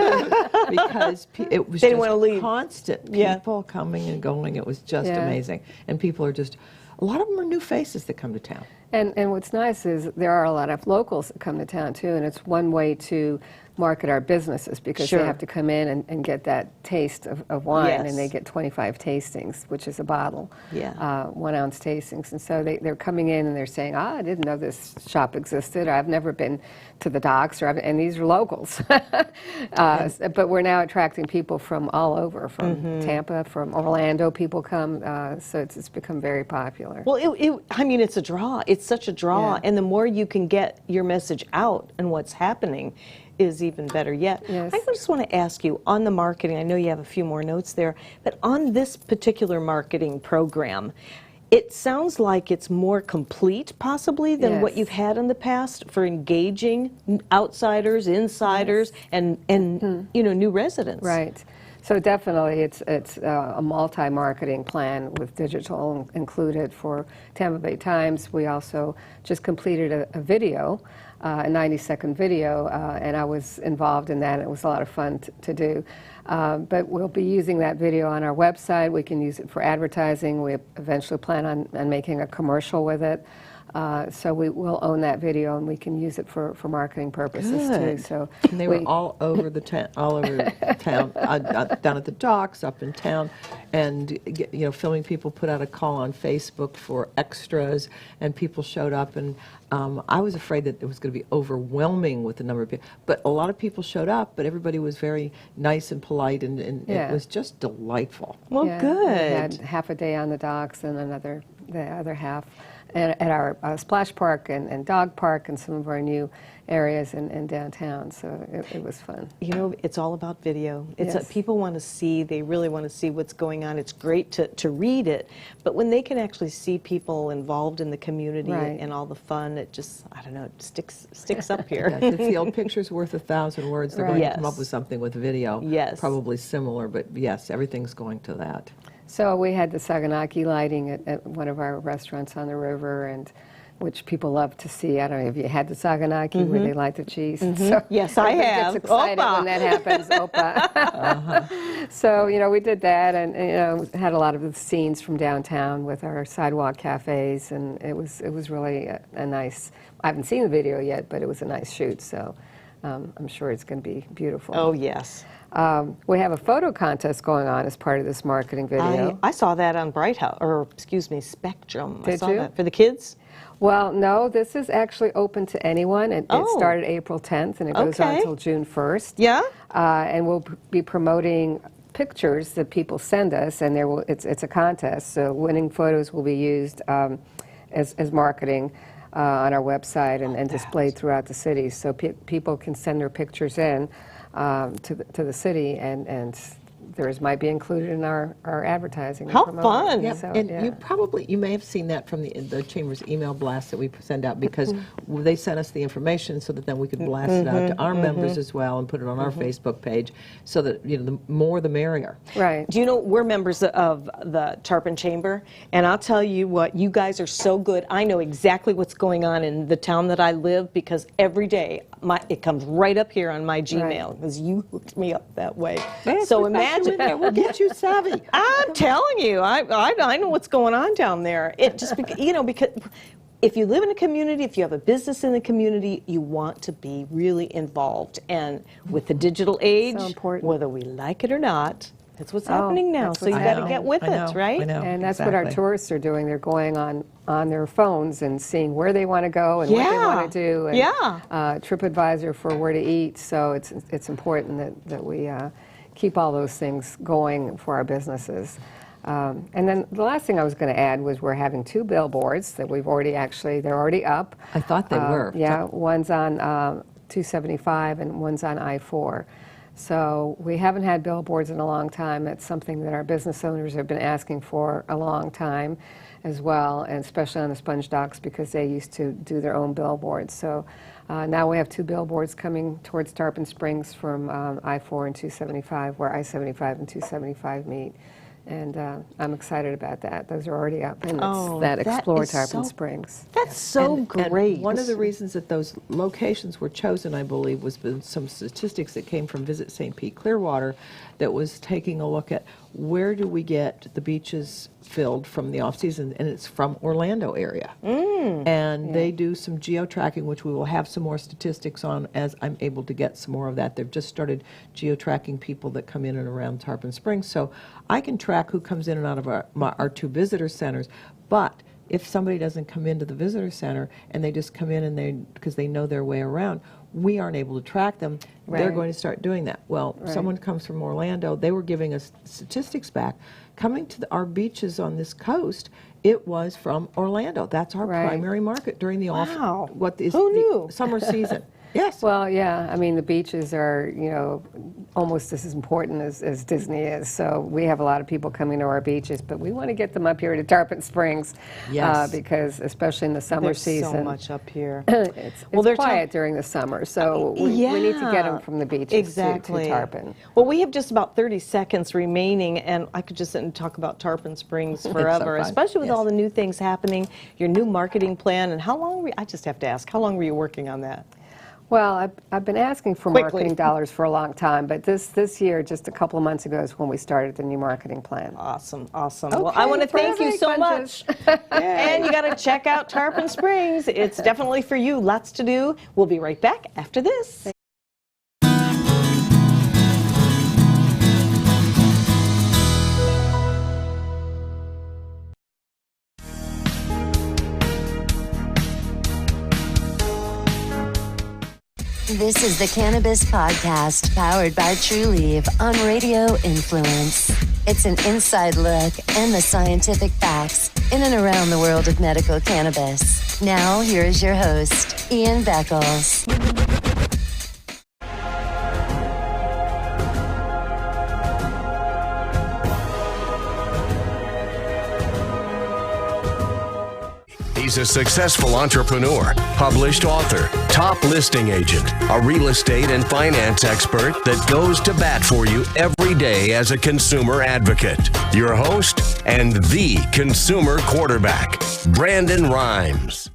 B: Because it was
A: They didn't
B: just
A: wanna leave.
B: constant
A: Yeah.
B: people coming and going. It was just
H: Yeah.
B: amazing. And people are just, a lot of them are new faces that come to town.
H: And what's nice is there are a lot of locals that come to town too, and it's one way to market our businesses because
A: Sure.
H: they have to come in and get that taste of wine,
A: Yes.
H: and they get 25 tastings, which is a bottle,
A: Yeah.
H: 1 ounce tastings. And so they're coming in and they're saying, I didn't know this shop existed. I've never been to the docks, and these are locals. But we're now attracting people from all over, from Tampa, from Orlando, people come, so it's become very popular.
A: Well, I mean, it's a draw. It's such a draw.
H: Yeah.
A: And the more you can get your message out and what's happening is even better yet.
H: Yes.
A: I just want to ask you, on the marketing, I know you have a few more notes there, but on this particular marketing program, it sounds like it's more complete, possibly, than what
H: Yes.
A: you've had in the past for engaging outsiders, insiders, and new residents.
H: Right. So definitely, it's a multi-marketing plan with digital included for Tampa Bay Times. We also just completed a video, a 90-second video, and I was involved in that. It was a lot of fun to do. But we'll be using that video on our website. We can use it for advertising. We eventually plan on making a commercial with it. So we will own that video, and we can use it for marketing purposes too.
A: Good.
H: So
B: And they were all over the town, down at the docks, up in town, and filming people. Put out a call on Facebook for extras, and people showed up. And I was afraid that it was going to be overwhelming with the number of people, but a lot of people showed up. But everybody was very nice and polite, and
H: Yeah.
B: it was just delightful.
A: Well,
H: yeah,
A: good.
H: We had half a day on the docks and the other half at our splash park and dog park and some of our new areas in downtown. So it was fun.
A: It's all about video.
H: Yes.
A: People want to see, they really want to see what's going on. It's great to read it, but when they can actually see people involved in the community
H: Right.
A: and all the fun, it just, I don't know, it sticks up here.
B: Yeah, it's the old picture's worth 1,000 words. They're going
A: Right.
B: to come up with something with video.
A: Yes.
B: Probably similar, but yes, everything's going to that.
H: So we had the Saganaki lighting at one of our restaurants on the river, and which people love to see. I don't know if you had the Saganaki where they light the cheese. So
A: Yes, I
H: everybody
A: have.
H: gets excited
A: Opa.
H: when that happens. Opa. So we did that, and had a lot of the scenes from downtown with our sidewalk cafes, and it was really a nice. I haven't seen the video yet, but it was a nice shoot. So I'm sure it's going to be beautiful.
A: Oh, yes.
H: We have a photo contest going on as part of this marketing video.
A: I saw that on Spectrum. I
H: Did
A: saw
H: you?
A: that. For the kids?
H: Well, no, this is actually open to anyone. It started April 10th, and it goes on
A: Okay.
H: until June 1st.
A: Yeah?
H: And we'll be promoting pictures that people send us, and it's a contest. So winning photos will be used as marketing on our website and displayed throughout the city. So people can send their pictures in to the city, and theirs might be included in our advertising.
A: How
H: and promoting.
A: fun.
B: Yep.
H: So,
B: And
H: yeah.
B: you may have seen that from the Chamber's email blast that we send out, because they sent us the information so that then we could blast it out to our members as well and put it on our Facebook page, so that the more the merrier.
H: Right.
A: Do you know, we're members of the Tarpon Chamber, and I'll tell you what, you guys are so good. I know exactly what's going on in the town that I live, because every day it comes right up here on my Gmail, because you hooked me up that way. So imagine.
B: We'll get you savvy.
A: I'm telling you, I know what's going on down there. It just because if you live in a community, if you have a business in the community, you want to be really involved. And with the digital age,
H: important.
A: whether we like it or not, that's what's happening now.
H: that's
A: So you
H: what's
A: got to
H: happening.
A: get with it, right?
B: I know.
H: And that's what our
B: exactly.
H: tourists are doing. They're going on their phones and seeing where they want to go and what they want to do. And, TripAdvisor for where to eat. So it's important that we keep all those things going for our businesses. And then the last thing I was going to add was we're having 2 billboards that they're already up.
B: I thought they were.
H: Yeah, one's on 275 and one's on I-4. So we haven't had billboards in a long time. It's something that our business owners have been asking for a long time as well, and especially on the sponge docks, because they used to do their own billboards. So now we have 2 billboards coming towards Tarpon Springs from I-4 and 275, where I-75 and 275 meet. And I'm excited about that. Those are already up, and
A: Oh,
H: it's that
A: that
H: Explore
A: is
H: Tarpon
A: so-
H: Springs.
A: That's so
B: And
A: great.
B: one of the reasons that those locations were chosen, I believe, was some statistics that came from Visit St. Pete Clearwater that was taking a look at where do we get the beaches filled from the off-season, and it's from Orlando area. And they do some geo-tracking, which we will have some more statistics on as I'm able to get some more of that. They've just started geo-tracking people that come in and around Tarpon Springs, so I can track who comes in and out of our two visitor centers. But if somebody doesn't come into the visitor center and they just come in and because they know their way around, we aren't able to track them. They're
H: Right.
B: going to start doing that. Well, someone comes from Orlando, they were giving us statistics back. Coming to our beaches on this coast, it was from Orlando. That's our
H: Right.
B: primary market during the
A: Wow.
B: what is
A: Who
B: the
A: knew?
B: summer season. Yes.
H: Well, yeah, I mean, the beaches are, almost as important as Disney is. So we have a lot of people coming to our beaches, but we want to get them up here to Tarpon Springs.
B: Yes.
H: Because especially in the summer
A: There's
H: season.
A: so much up here.
H: It's
A: they're
H: quiet during the summer, so we need to get them from the beaches
A: exactly.
H: to Tarpon.
A: Well, we have just about 30 seconds remaining, and I could just sit and talk about Tarpon Springs forever,
B: fun.
A: especially with
B: Yes.
A: all the new things happening, your new marketing plan, and how long I just have to ask, how long were you working on that?
H: Well, I've been asking for
A: Quickly.
H: marketing dollars for a long time, but this year, just a couple of months ago, is when we started the new marketing plan.
A: Awesome, awesome. Well, I want to
H: Okay,
A: thank you
H: perfect,
A: so
H: bunches.
A: much. And you got to check out Tarpon Springs. It's definitely for you. Lots to do. We'll be right back after this.
D: This is the Cannabis Podcast, powered by Trulieve on Radio Influence. It's an inside look and the scientific facts in and around the world of medical cannabis. Now, here is your host, Ian Beckles.
E: He's a successful entrepreneur, published author, top listing agent, a real estate and finance expert that goes to bat for you every day as a consumer advocate. Your host and the consumer quarterback, Brandon Rhymes.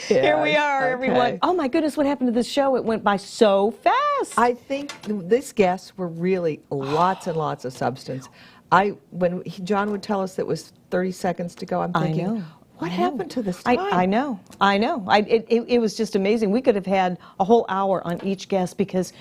A: Here we
B: Yes,
A: are, everyone.
B: okay.
A: Oh my goodness, what happened to the show? It went by so fast.
B: I think these guests were really lots and lots of substance. When John would tell us that it was 30 seconds to go, I'm thinking,
A: know.
B: what happened to this time?
A: I know. It was just amazing. We could have had a whole hour on each guest because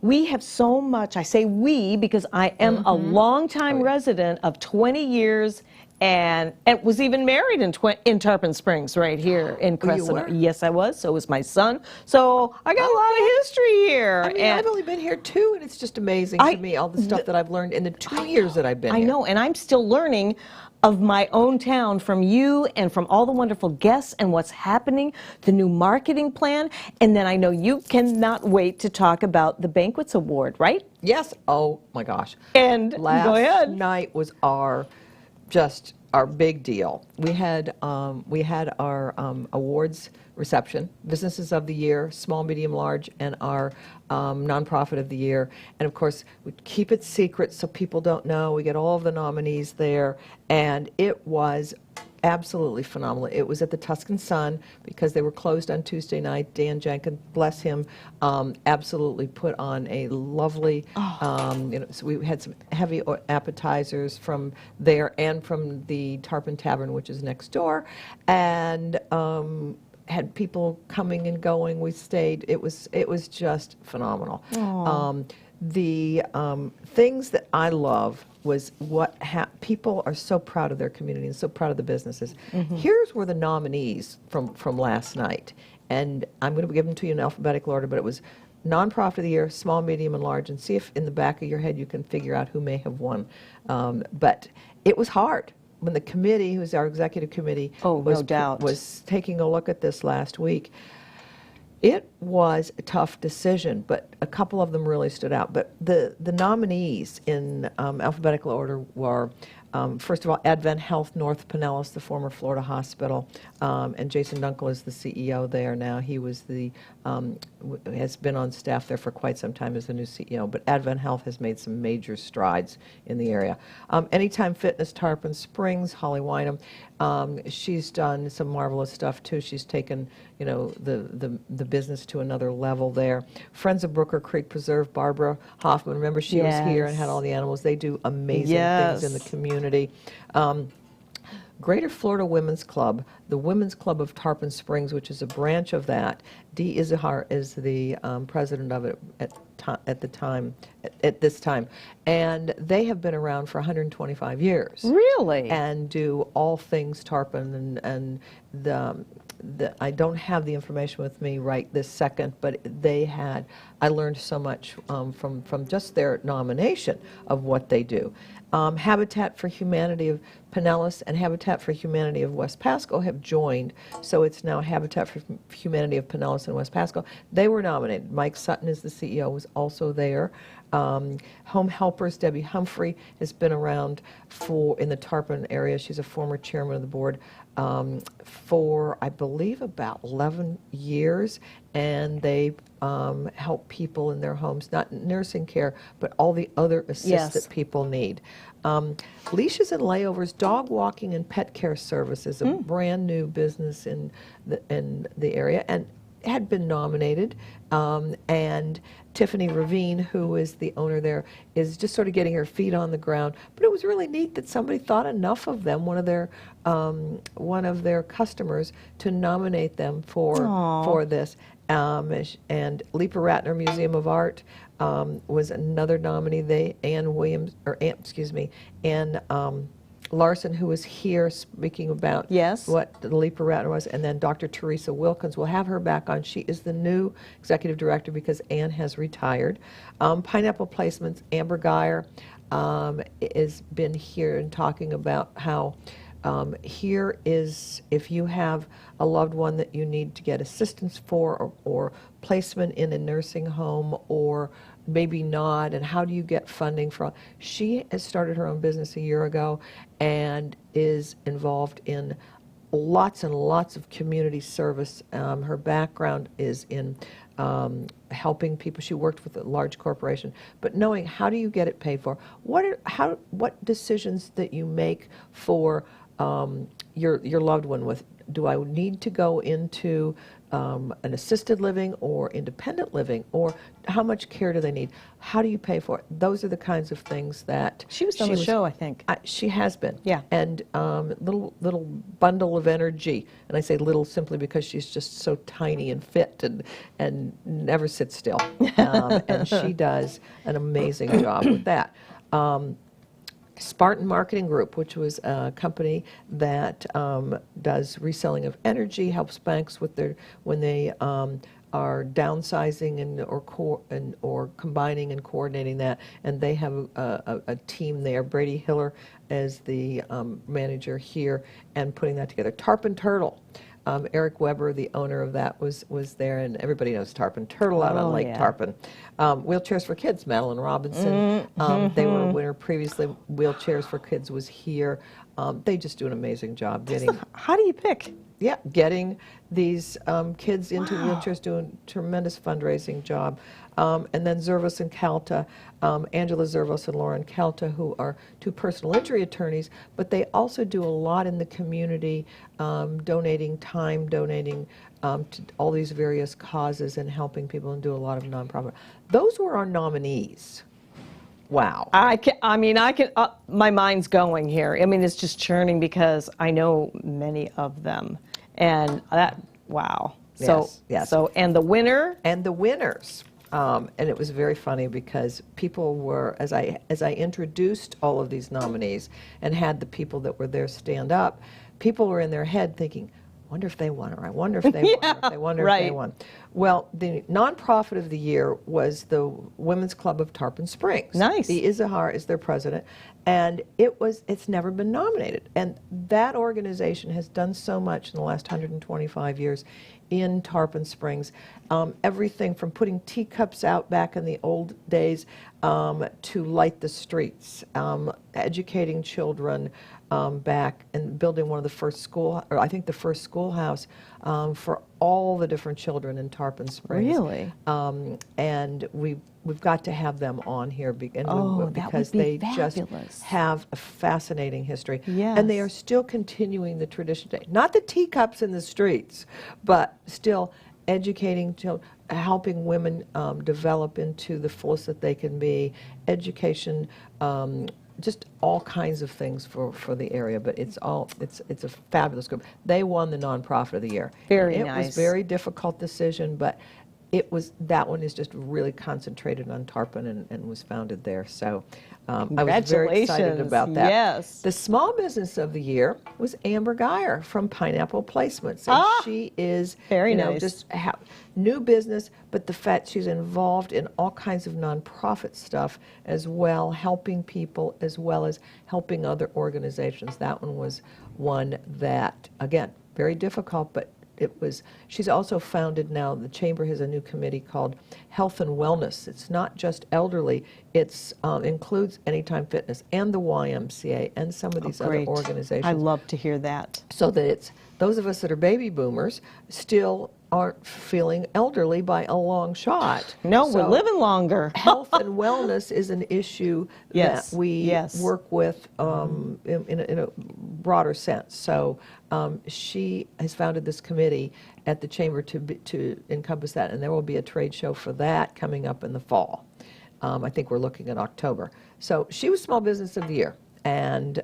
A: we have so much. I say we because I am a longtime resident of 20 years and was even married in Tarpon Springs right here in Crescent.
B: were?
A: Yes, I was. So was my son. So I got a lot of history here.
B: I mean,
A: and
B: I've only been here 2, and it's just amazing to me, all the stuff that I've learned in the 2 years that I've been
A: I
B: here.
A: know, and I'm still learning of my own town from you and from all the wonderful guests and what's happening, the new marketing plan, and then I know you cannot wait to talk about the Banquets Award, right?
B: Yes. Oh, my gosh.
A: And
B: Last
A: go ahead.
B: night was our big deal. We had our awards reception, Businesses of the Year, Small, Medium, Large, and our Nonprofit of the Year. And of course, we keep it secret so people don't know. We get all of the nominees there, and it was absolutely phenomenal. It was at the Tuscan Sun because they were closed on Tuesday night. Dan Jenkins, bless him, absolutely put on a lovely, so we had some heavy appetizers from there and from the Tarpon Tavern, which is next door, and had people coming and going. We stayed. It was just phenomenal. The things that I love was people are so proud of their community and so proud of the businesses. Here's were the nominees from last night, and I'm going to give them to you in alphabetical order, but it was Nonprofit of the Year, Small, Medium, and Large, and see if in the back of your head you can figure out who may have won. But it was hard. When the committee, who's our executive committee, was taking a look at this last week, it was a tough decision, but a couple of them really stood out. But the nominees in alphabetical order were, first of all, Advent Health North Pinellas, the former Florida hospital, and Jason Dunkel is the CEO there now. He was has been on staff there for quite some time as the new CEO, but Advent Health has made some major strides in the area. Anytime Fitness Tarpon Springs, Holly Wynham, she's done some marvelous stuff too. She's taken, the business to another level there. Friends of Brooker Creek Preserve, Barbara Hoffman, remember she was here and had all the animals. They do amazing things in the community. Greater Florida Women's Club, the Women's Club of Tarpon Springs, which is a branch of that. Dee Izahar is the president of it at this time. And they have been around for 125 years.
A: Really?
B: And do all things Tarpon. And I don't have the information with me right this second, but I learned so much from just their nomination of what they do. Habitat for Humanity of Pinellas and Habitat for Humanity of West Pasco have joined, so it's now Habitat for Humanity of Pinellas and West Pasco. They were nominated. Mike Sutton is the CEO, was also there. Home Helpers, Debbie Humphrey has been around in the Tarpon area. She's a former chairman of the board for, I believe, about 11 years, and they help people in their homes, not nursing care, but all the other assists that people need. Leashes and Layovers, Dog Walking and Pet Care Services, a brand new business in the area, and had been nominated. And Tiffany Ravine, who is the owner there, is just sort of getting her feet on the ground. But it was really neat that somebody thought enough of them, one of their customers, to nominate them for this. And Leeper Ratner Museum of Art was another nominee. Ann Larson, who was here speaking about what the Leeper Ratner was, and then Dr. Teresa Wilkins. We'll have her back on. She is the new executive director because Ann has retired. Pineapple Placements, Amber Geyer has been here and talking about how here is, if you have a loved one that you need to get assistance for or placement in a nursing home or maybe not, and how do you get funding for. She has started her own business a year ago and is involved in lots and lots of community service. Her background is in helping people. She worked with a large corporation, but knowing how do you get it paid for, what decisions that you make for your loved one with do I need to go into an assisted living or independent living, or how much care do they need? How do you pay for it? Those are the kinds of things that
A: She was on the show, I think.
B: She has been.
A: Yeah.
B: And little bundle of energy, and I say little simply because she's just so tiny and fit and never sits still. And she does an amazing job with that. Spartan Marketing Group, which was a company that does reselling of energy, helps banks with when they are downsizing or combining and coordinating that, and they have a team there. Brady Hiller as the manager here and putting that together. Tarpon Turtle. Eric Weber, the owner of that, was there, and everybody knows Tarpon Turtle out on Lake Tarpon. Wheelchairs for Kids, Madeline Robinson. They were a winner previously. Wheelchairs for Kids was here. They just do an amazing job getting.
A: How do you pick?
B: Yeah, getting these kids into wheelchairs, doing tremendous fundraising job. And then Zervos and Calta, Angela Zervos and Lauren Calta, who are two personal injury attorneys, but they also do a lot in the community, donating time, donating to all these various causes and helping people, and do a lot of nonprofit. Those were our nominees. Wow.
A: My mind's going here. I mean, it's just churning because I know many of them. And wow.
B: Yes.
A: So, and the winner?
B: And the winners. And it was very funny because people were, as I introduced all of these nominees and had the people that were there stand up, people were in their head thinking, wonder if they won, or I wonder if they won, or if they wonder if they won. Well, the nonprofit of the year was the Women's Club of Tarpon Springs.
A: Nice.
B: The Izahar is their president, and it's never been nominated. And that organization has done so much in the last 125 years in Tarpon Springs. Everything from putting teacups out back in the old days to light the streets, educating children back, and building one of the first the first schoolhouse for all the different children in Tarpon Springs.
A: Really?
B: And we've got to have them on here because
A: that would be
B: just
A: fabulous.
B: have a fascinating history.
A: Yes.
B: And they are still continuing the tradition today. Not the teacups in the streets, but still educating children, helping women develop into the fullest that they can be, education, just all kinds of things for the area. But it's a fabulous group. They won the nonprofit of the year.
A: Very
B: It
A: nice.
B: was a very difficult decision, but that one is just really concentrated on Tarpon and was founded there. So I was very excited about that.
A: Yes.
B: The small business of the year was Amber Geyer from Pineapple Placements. And she is
A: very nice.
B: Just new business, but the fact she's involved in all kinds of nonprofit stuff as well, helping people as well as helping other organizations. That one was one that, again, very difficult, but she's also founded now, the Chamber has a new committee called Health and Wellness. It's not just elderly, it includes Anytime Fitness and the YMCA and some of these other
A: Great.
B: organizations.
A: I love to hear that.
B: So that it's those of us that are baby boomers still aren't feeling elderly by a long shot.
A: No,
B: So
A: we're living longer.
B: health and wellness is an issue
A: Yes,
B: that we
A: yes.
B: work with in a broader sense. So she has founded this committee at the Chamber to encompass that, and there will be a trade show for that coming up in the fall. I think we're looking at October. So she was Small Business of the Year. And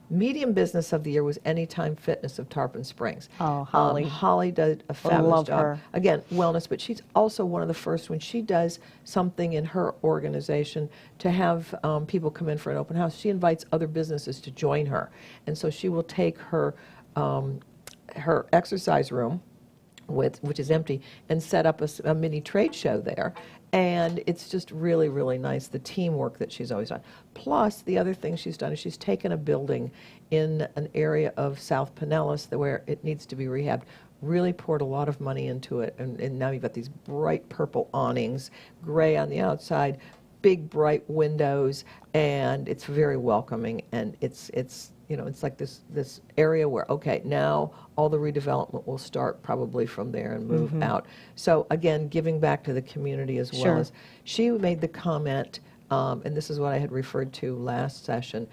B: Medium Business of the Year was Anytime Fitness of Tarpon Springs.
A: Oh, Holly.
B: Holly did a fabulous
A: love
B: job.
A: her.
B: Again, wellness, but she's also one of the first, when she does something in her organization, to have people come in for an open house. She invites other businesses to join her. And so she will take her exercise room, which is empty, and set up a mini trade show there. And it's just really, really nice, the teamwork that she's always done. Plus, the other thing she's done is she's taken a building in an area of South Pinellas where it needs to be rehabbed, really poured a lot of money into it, and now you've got these bright purple awnings, gray on the outside, big bright windows, and it's very welcoming, and it's like this area where, okay, now all the redevelopment will start probably from there and move out. So again, giving back to the community as well as, she made the comment, and this is what I had referred to last session,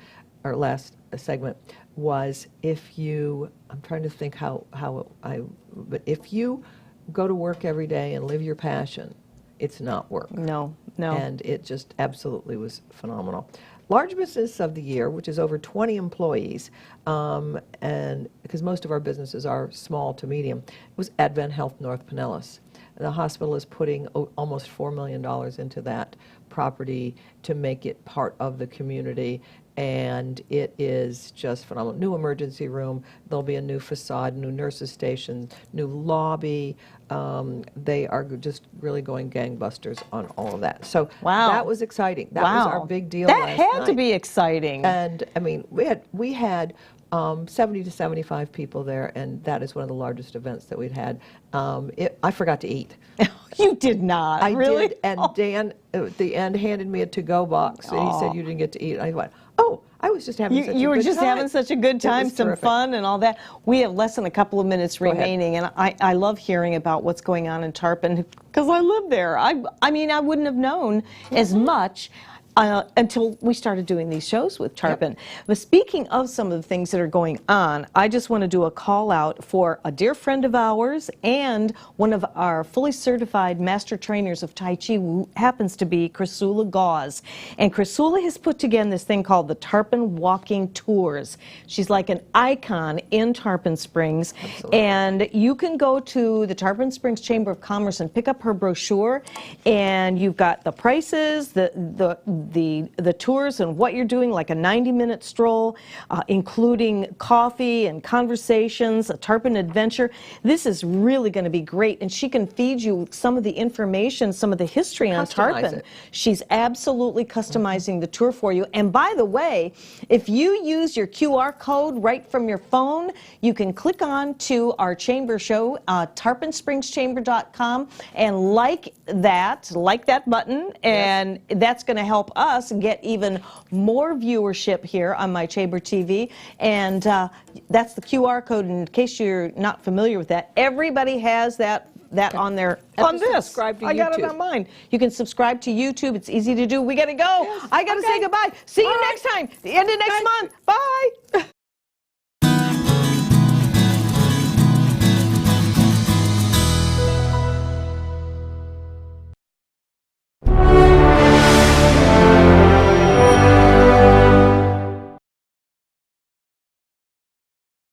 B: or last segment, was I'm trying to think but if you go to work every day and live your passion, it's not work.
A: No.
B: And it just absolutely was phenomenal. Large Business of the Year, which is over 20 employees, and because most of our businesses are small to medium, was Advent Health North Pinellas. The hospital is putting almost $4 million into that property to make it part of the community, and it is just phenomenal. New emergency room, there'll be a new facade, new nurses station, new lobby. They are just really going gangbusters on all of that. So
A: Wow.
B: that was exciting. That was our big deal
A: That
B: last
A: had to
B: night.
A: be exciting.
B: And I mean, we had 70 to 75 people there, and that is one of the largest events that we'd had. I forgot to eat.
A: You did not,
B: I
A: really?
B: did, and Dan at the end handed me a to-go box, and he said, "You didn't get to eat." And I went, "Oh, I was just having such a good time."
A: You were just having such a good
B: It
A: time,
B: was
A: some
B: terrific.
A: fun and all that. We have less than a couple of minutes
B: ahead.
A: remaining, and I love hearing about what's going on in Tarpon because I live there. I mean, I wouldn't have known as much until we started doing these shows with Tarpon. But speaking of some of the things that are going on, I just want to do a call out for a dear friend of ours and one of our fully certified master trainers of Tai Chi, who happens to be Chrysula Gauze. And Chrysula has put together this thing called the Tarpon Walking Tours. She's like an icon in Tarpon Springs.
B: Absolutely.
A: And you can go to the Tarpon Springs Chamber of Commerce and pick up her brochure, and you've got the prices, the tours and what you're doing, like a 90-minute stroll, including coffee and conversations, a Tarpon adventure. This is really going to be great, and she can feed you some of the information, some of the history on
B: Customize
A: Tarpon.
B: it.
A: She's absolutely customizing the tour for you. And by the way, if you use your QR code right from your phone, you can click on to our chamber show, tarponsprings.chamber.com, and like that button, and that's going to help us get even more viewership here on My Chamber TV. And that's the QR code. And in case you're not familiar with that, everybody has that on their on
B: to
A: this.
B: subscribe to
A: I got it
B: YouTube.
A: on mine. You can subscribe to YouTube. It's easy to do. We got to go.
B: Yes.
A: I got to say goodbye. See you
B: All right.
A: next time. The end of next month. Bye.